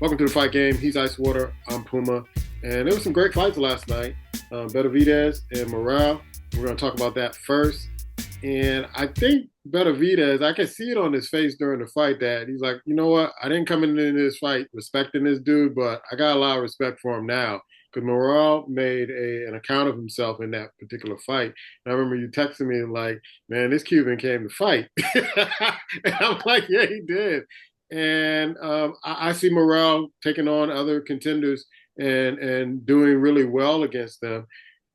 Welcome to the fight game. He's Icewater, I'm Puma. And there were some great fights last night. Benavidez and Morale. We're going to talk about that first. And I think Benavidez, I can see it on his face during the fight that he's like, you know what? I didn't come into this fight respecting this dude, but I got a lot of respect for him now. Because Morale made an account of himself in that particular fight. And I remember you texting me like, man, this Cuban came to fight. And I'm like, yeah, he did. And I see Morale taking on other contenders and doing really well against them.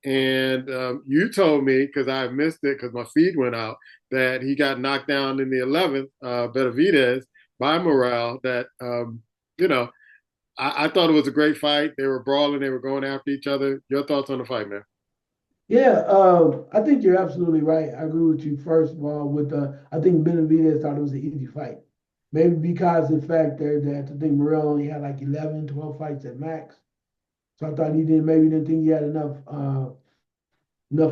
And you told me, because I missed it because my feed went out, that he got knocked down in the 11th, Benavidez, by Morale. That, you know, I thought it was a great fight. They were brawling, they were going after each other. Your thoughts on the fight, man? Yeah, I think you're absolutely right. I agree with you. First of all, I think Benavidez thought it was an easy fight. Maybe because of the fact that I think Morel only had like 11, 12 fights at max. So I thought maybe didn't think he had enough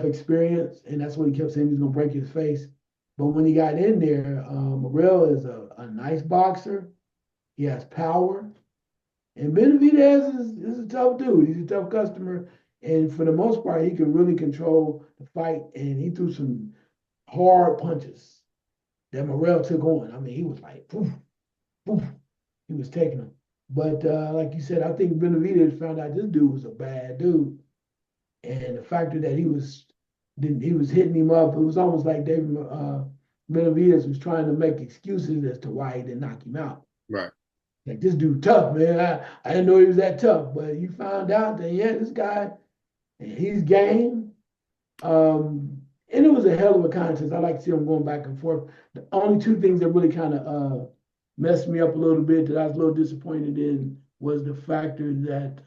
experience, and that's what he kept saying he was gonna break his face. But when he got in there, Morel is a nice boxer. He has power. And Benavidez is a tough dude. He's a tough customer. And for the most part, he can really control the fight. And he threw some hard punches that Morrell took on. I mean, he was like, poof, poof. He was taking them. But like you said, I think Benavidez found out this dude was a bad dude. And the factor that he was hitting him up, it was almost like David Benavidez was trying to make excuses as to why he didn't knock him out. Right. Like this dude tough, man. I didn't know he was that tough, but you found out that yeah, this guy, he's game. And it was a hell of a contest. I like to see them going back and forth. The only two things that really kind of messed me up a little bit that I was a little disappointed in was the factor that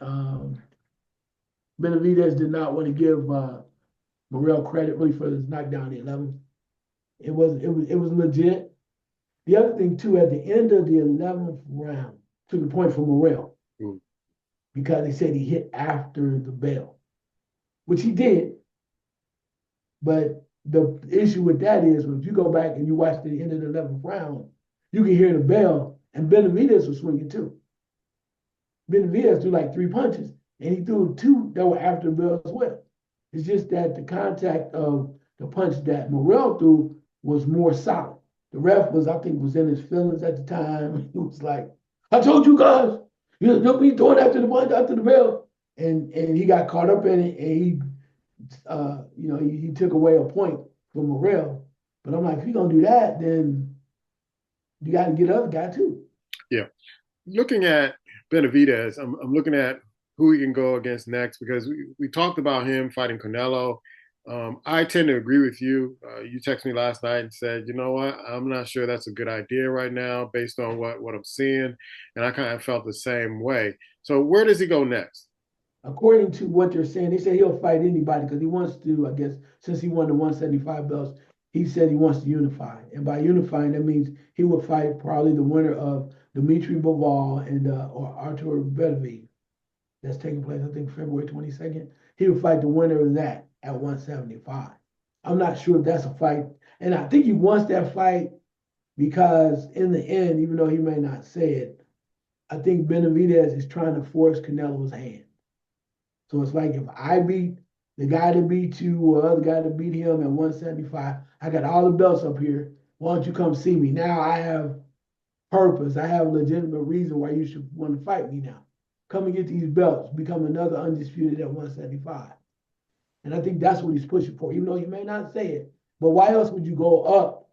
Benavidez did not want to give Morrell credit really for his knockdown in the 11th. It was legit. The other thing too, at the end of the 11th round, took the point from Morrell Mm. because they said he hit after the bell, which he did. But the issue with that is when you go back and you watch the end of the 11th round, you can hear the bell, and Benavidez was swinging too. Benavidez threw like three punches, and he threw two that were after the bell as well. It's just that the contact of the punch that Morrell threw was more solid. The ref was, I think, was in his feelings at the time. He was like, "I told you guys, you don't be throwing after the punch, after the bell," and he got caught up in it, and he took away a point from Morrell. But I'm like, if you're gonna do that, then you got to get the other guy too. Yeah. Looking at Benavidez, I'm looking at who he can go against next because we talked about him fighting Canelo. I tend to agree with you. You texted me last night and said, you know what, I'm not sure that's a good idea right now based on what I'm seeing. And I kind of felt the same way. So where does he go next? According to what they're saying, they say he'll fight anybody because he wants to, I guess, since he won the 175 belts, he said he wants to unify. And by unifying, that means he would fight probably the winner of Dmitry Bivol and or Artur Beterbiev. That's taking place, I think, February 22nd. He would fight the winner of that at 175. I'm not sure if that's a fight. And I think he wants that fight because in the end, even though he may not say it, I think Benavidez is trying to force Canelo's hand. So it's like if I beat the guy that beat you or the other guy that beat him at 175, I got all the belts up here. Why don't you come see me? Now I have purpose. I have a legitimate reason why you should want to fight me now. Come and get these belts, become another undisputed at 175. And I think that's what he's pushing for, even though he may not say it. But why else would you go up?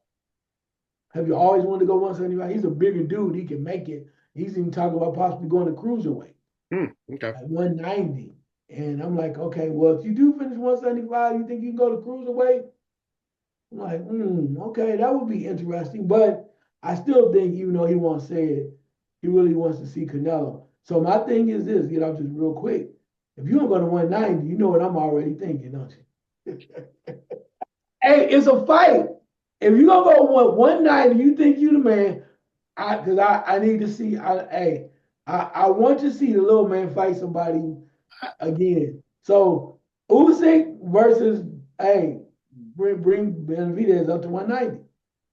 Have you always wanted to go 175? He's a bigger dude. He can make it. He's even talking about possibly going to cruiserweight Okay. at 190. And I'm like, okay, well, if you do finish 175, you think you can go to cruiserweight? I'm like, okay, that would be interesting. But I still think, even though he won't say it, he really wants to see Canelo. So my thing is this, get off just real quick. If you don't go to 190, you know what I'm already thinking, don't you? Hey, it's a fight. If you're gonna go 190, you think you the man. I need to see. I want to see the little man fight somebody again. So Usyk versus bring Benavidez up to 190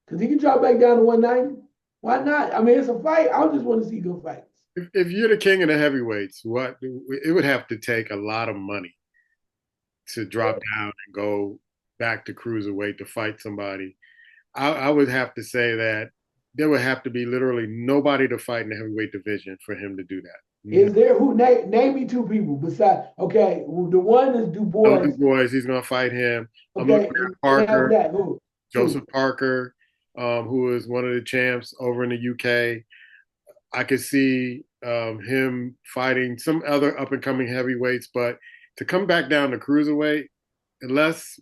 because he can drop back down to 190. Why not? I mean, it's a fight. I just want to see good fights. if you're the king of the heavyweights, what it would have to take a lot of money to drop down and go back to cruiserweight to fight somebody. I would have to say that there would have to be literally nobody to fight in the heavyweight division for him to do that. Is there who name me two people besides okay, well, the one is Du No Bois. Du Bois, he's gonna fight him. I'm looking Okay, at and after Parker, that, who? Joseph Two. Parker, who is one of the champs over in the UK. I could see him fighting some other up and coming heavyweights, but to come back down to cruiserweight, unless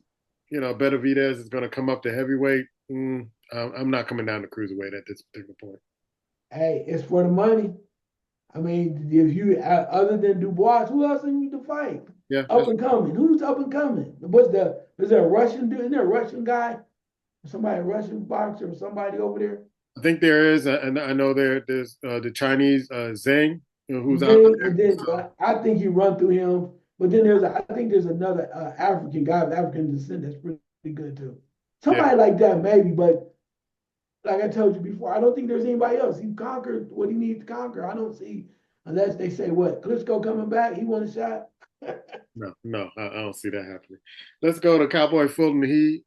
Benavidez is going to come up to heavyweight, I'm not coming down to cruiserweight at this particular point. Hey, it's for the money. I mean, if you other than Dubois, who else need to fight? Yeah, Up and coming. Who's up and coming? Is there a Russian dude? Isn't there a Russian guy? Somebody a Russian boxer or somebody over there? I think there is, and I know there's the Chinese Zhang, who's out Zing, there. and then I think he run through him. But then I think there's another African guy of African descent that's pretty good too. Yeah, Somebody like that maybe, but like I told you before, I don't think there's anybody else. He conquered what he needs to conquer. I don't see unless they say what Klitschko coming back. He won a shot. no, I don't see that happening. Let's go to Cowboy Fulton. He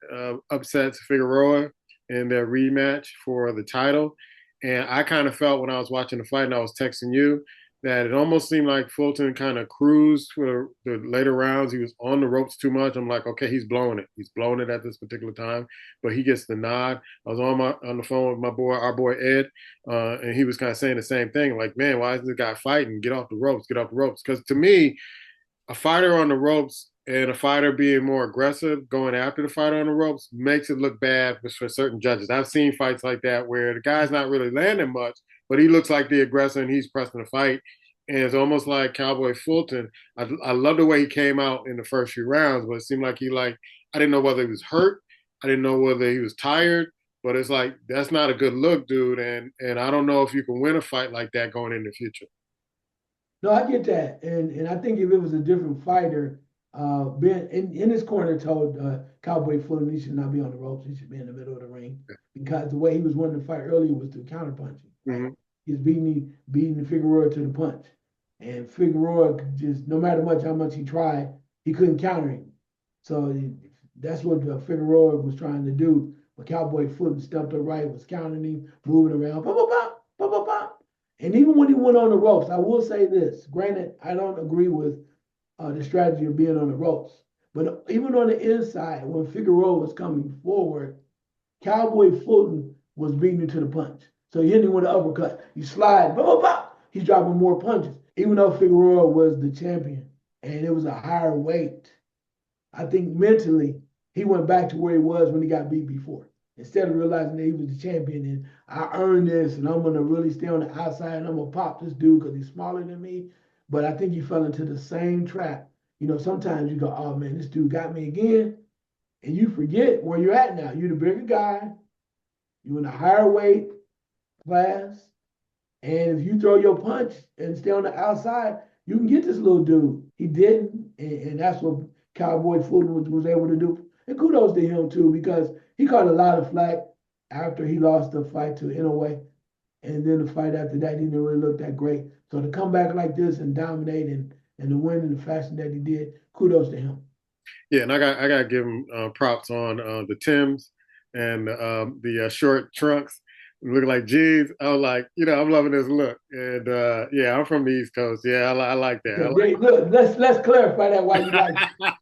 upsets Figueroa in their rematch for the title. And I kind of felt when I was watching the fight and I was texting you that it almost seemed like Fulton kind of cruised for the later rounds. He was on the ropes too much. I'm like, okay, he's blowing it. He's blowing it at this particular time, but he gets the nod. I was on the phone with our boy Ed, and he was kind of saying the same thing. Like, man, why is this guy fighting? Get off the ropes. Get off the ropes. Because to me, a fighter on the ropes and a fighter being more aggressive going after the fighter on the ropes makes it look bad for certain judges. I've seen fights like that where the guy's not really landing much, but he looks like the aggressor and he's pressing the fight. And it's almost like Cowboy Fulton. I love the way he came out in the first few rounds, but it seemed like I didn't know whether he was hurt. I didn't know whether he was tired, but it's like, that's not a good look, dude. And I don't know if you can win a fight like that going in the future. No, I get that, and I think if it was a different fighter, Ben in his corner told Cowboy Fulton he should not be on the ropes. He should be in the middle of the ring because the way he was wanting to fight earlier was through counterpunching. Like Mm-hmm. he's beating Figueroa to the punch, and Figueroa just no matter how much he tried, he couldn't counter him. So that's what Figueroa was trying to do. But Cowboy Fulton stepped up right, was countering him, moving around, pop, pop, pop, pop, pop, pop. And even when he went on the ropes, I will say this. Granted, I don't agree with the strategy of being on the ropes. But even on the inside, when Figueroa was coming forward, Cowboy Fulton was beating him to the punch. So he hit him with an uppercut. You slide, blah, blah, blah. He's dropping more punches. Even though Figueroa was the champion and it was a higher weight, I think mentally he went back to where he was when he got beat before. Instead of realizing that he was the champion and I earned this and I'm gonna really stay on the outside and I'm gonna pop this dude because he's smaller than me. But I think he fell into the same trap. You know, sometimes you go, oh man, this dude got me again. And you forget where you're at now. You're the bigger guy, you're in a higher weight class. And if you throw your punch and stay on the outside, you can get this little dude. He didn't, and that's what Cowboy Fulton was able to do. And kudos to him too, because he caught a lot of flack after he lost the fight to Inoue. And then the fight after that, he didn't really look that great. So to come back like this and dominate and to win in the fashion that he did, kudos to him. Yeah, and I got to give him props on the Tims and the short trunks. Look like jeans. I was like, I'm loving this look. And yeah, I'm from the East Coast. Yeah, I like that. Okay, look, let's clarify that why you like it.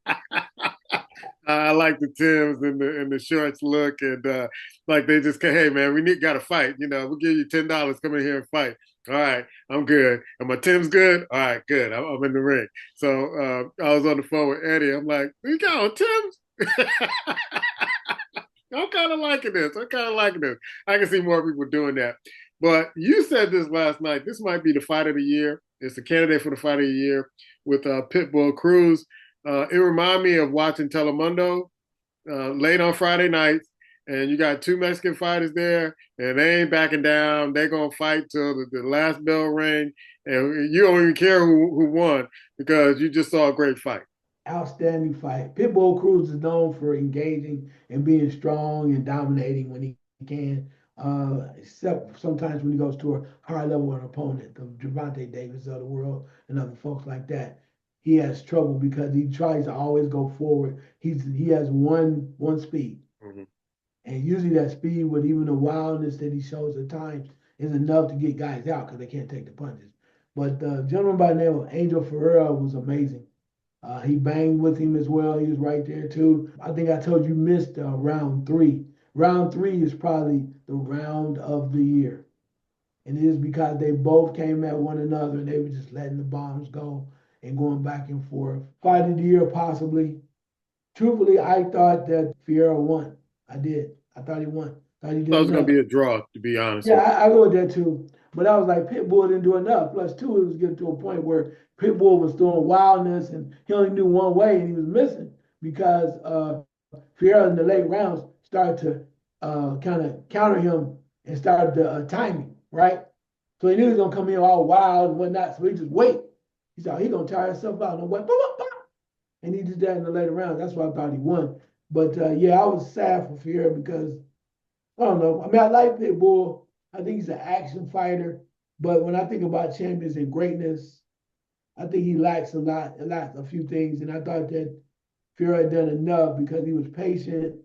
I like the Tims and the shorts look, and like they just hey man, got to fight. We'll give you $10. Come in here and fight. All right, I'm good. And my Tim's good. All right, good. I'm in the ring. So I was on the phone with Eddie. I'm like, we got on Tim's. I'm kind of liking this. I'm kind of liking this. I can see more people doing that. But you said this last night. This might be the fight of the year. It's the candidate for the fight of the year with Pitbull Cruz. It reminded me of watching Telemundo late on Friday nights, and you got two Mexican fighters there, and they ain't backing down. They're going to fight till the last bell ring, and you don't even care who won because you just saw a great fight. Outstanding fight. Pitbull Cruz is known for engaging and being strong and dominating when he can. except sometimes when he goes to a higher level of opponent, the Javante Davis of the world and other folks like that. He has trouble because he tries to always go forward. He has one speed. Mm-hmm. And usually that speed with even the wildness that he shows at times is enough to get guys out because they can't take the punches. But the gentleman by the name of Angel Ferreira was amazing. He banged with him as well. He was right there too. I think I told you missed round three. Round three is probably the round of the year. And it is because they both came at one another and they were just letting the bombs go and going back and forth. Fight of the year, possibly. Truthfully, I thought that Fiera won. I did. I thought he won. Thought he So did it's going to enough. be a draw, to be honest Yeah, with I go with that too. But I was like, Pitbull didn't do enough. Plus, two, it was getting to a point where Pitbull was throwing wildness and he only knew one way and he was missing because Fiera in the late rounds started to kind of counter him and started the timing, right? So he knew he was going to come in all wild and whatnot. So he just wait. He thought he going to tire himself out. And went, and he did that in the later rounds. That's why I thought he won. But yeah, I was sad for Fiera because I don't know. I mean, I like Pitbull. I think he's an action fighter. But when I think about champions and greatness, I think he lacks a lot. It lacks a few things. And I thought that Fury had done enough because he was patient.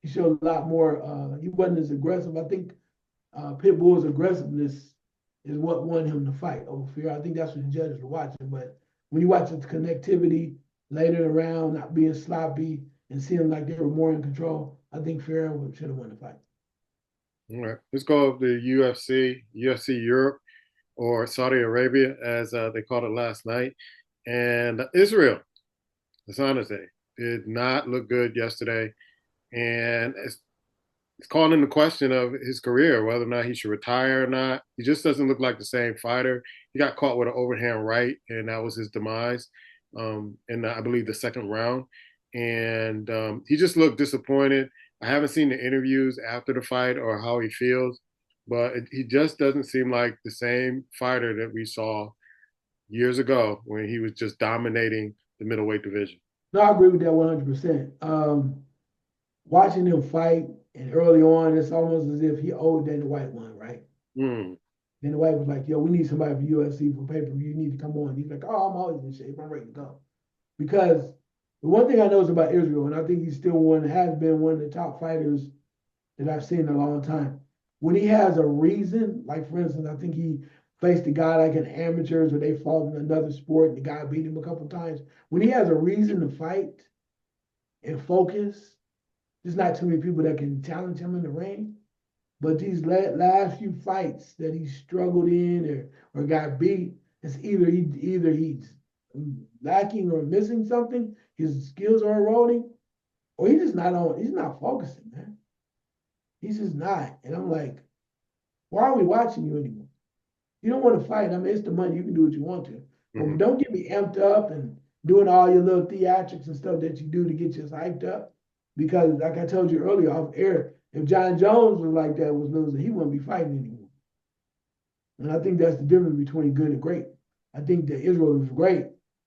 He showed a lot more. He wasn't as aggressive. I think Pitbull's aggressiveness is what won him the fight over Fury. I think that's what the judges were watching. But when you watch the connectivity later around, not being sloppy and seeing like they were more in control, I think Fury should have won the fight. you. All right. Let's go over the UFC Europe, or Saudi Arabia, as they called it last night. And Israel, Asante, did not look good yesterday. And it's calling into question of his career, whether or not he should retire or not. He just doesn't look like the same fighter. He got caught with an overhand right, and that was his demise in, I believe, the second round. And he just looked disappointed. I haven't seen the interviews after the fight or how he feels, but he just doesn't seem like the same fighter that we saw years ago when he was just dominating the middleweight division. No, I agree with that 100%. Watching him fight and early on, it's almost as if he owed Dana White one, right? Mm. Dana White was like, yo, we need somebody for UFC for pay-per-view. You need to come on. He's like, oh, I'm always in shape. I'm ready to go. Because the one thing I know is about Israel, and I think he's still has been one of the top fighters that I've seen in a long time. When he has a reason, like for instance, I think he faced a guy like an amateurs or they fought in another sport and the guy beat him a couple times. When he has a reason to fight and focus, there's not too many people that can challenge him in the ring. But these last few fights that he struggled in or got beat, it's either he's lacking or missing something, his skills are eroding, or he's not focusing, man. He's just not. And I'm like, why are we watching you anymore? You don't want to fight. I mean, it's the money. You can do what you want to. Mm-hmm. But don't get me amped up and doing all your little theatrics and stuff that you do to get you hyped up. Because like I told you earlier off air, if John Jones was like that, was losing, he wouldn't be fighting anymore. And I think that's the difference between good and great. I think that Israel is great,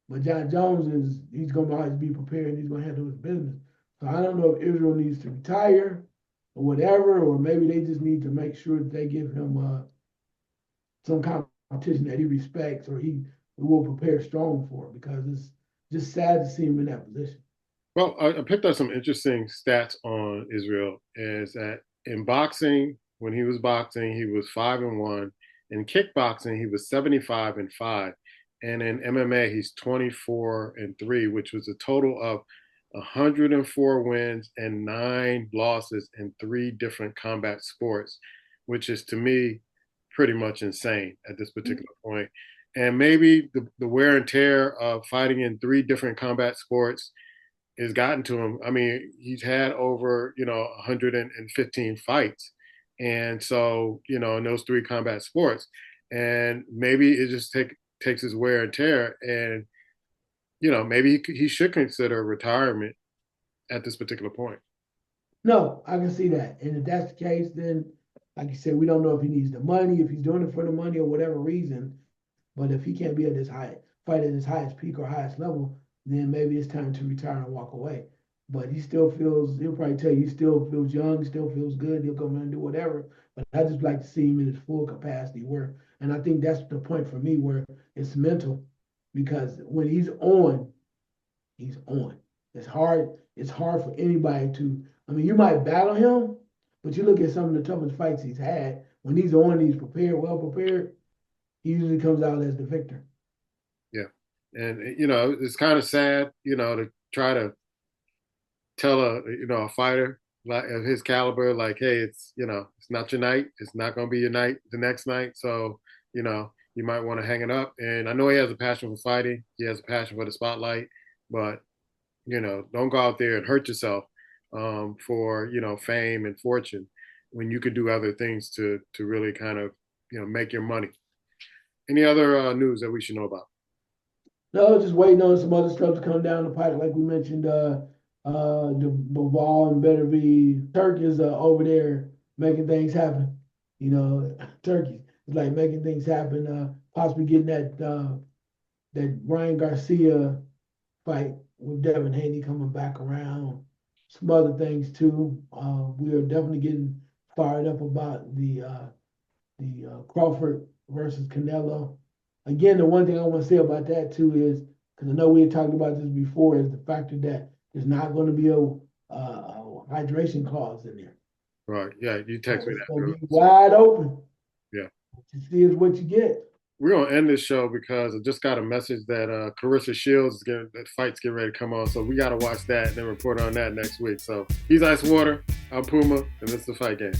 but John Jones he's gonna always be prepared and he's gonna handle his business. So I don't know if Israel needs to retire or whatever, or maybe they just need to make sure that they give him some competition that he respects or he will prepare strong for, because it's just sad to see him in that position. Well, I picked up some interesting stats on Israel. Is that in boxing, when he was boxing, he was 5-1. In kickboxing, he was 75-5, and in MMA, he's 24-3, which was a total of 104 wins and 9 losses in 3 different combat sports, which is to me pretty much insane at this particular point. And maybe the wear and tear of fighting in 3 different combat sports has gotten to him. I mean, he's had over, 115 fights. And so, in those 3 combat sports. And maybe it just takes his wear and tear. And, maybe he should consider retirement at this particular point. No, I can see that. And if that's the case, then like you said, we don't know if he needs the money, if he's doing it for the money or whatever reason. But if he can't be at fight at his highest peak or highest level, then maybe it's time to retire and walk away. but he still feels, he'll probably tell you he still feels young, still feels good. He'll come in and do whatever. But I just like to see him in his full capacity and I think that's the point for me where it's mental because when he's on. It's hard for anybody to, I mean, you might battle him, but you look at some of the toughest fights he's had. When he's on, he's prepared, well prepared, he usually comes out as the victor. Yeah. And it's kind of sad, to try to tell a fighter like of his caliber, like, hey, it's not your night. It's not going to be your night the next night. So, you might want to hang it up. And I know he has a passion for fighting. He has a passion for the spotlight, but don't go out there and hurt yourself for fame and fortune when you could do other things to really kind of make your money. Any other news that we should know about? No, just waiting on some other stuff to come down the pipe, like we mentioned. The Baval and Beterbiev Turk is over there making things happen. You know, Turkey is like making things happen. Possibly getting that Ryan Garcia fight with Devin Haney coming back around. Some other things too. We are definitely getting fired up about the Crawford versus Canelo. Again, the one thing I want to say about that too is because I know we had talked about this before is the factor that there's not going to be a hydration clause in there. Right. Yeah, you So text me it's that. going to be wide open. Yeah. What you see is what you get. We're gonna end this show because I just got a message that Carissa Shields that fight's getting ready to come on. So we gotta watch that and then report on that next week. So he's Icewater, I'm Puma, and this is the fight game.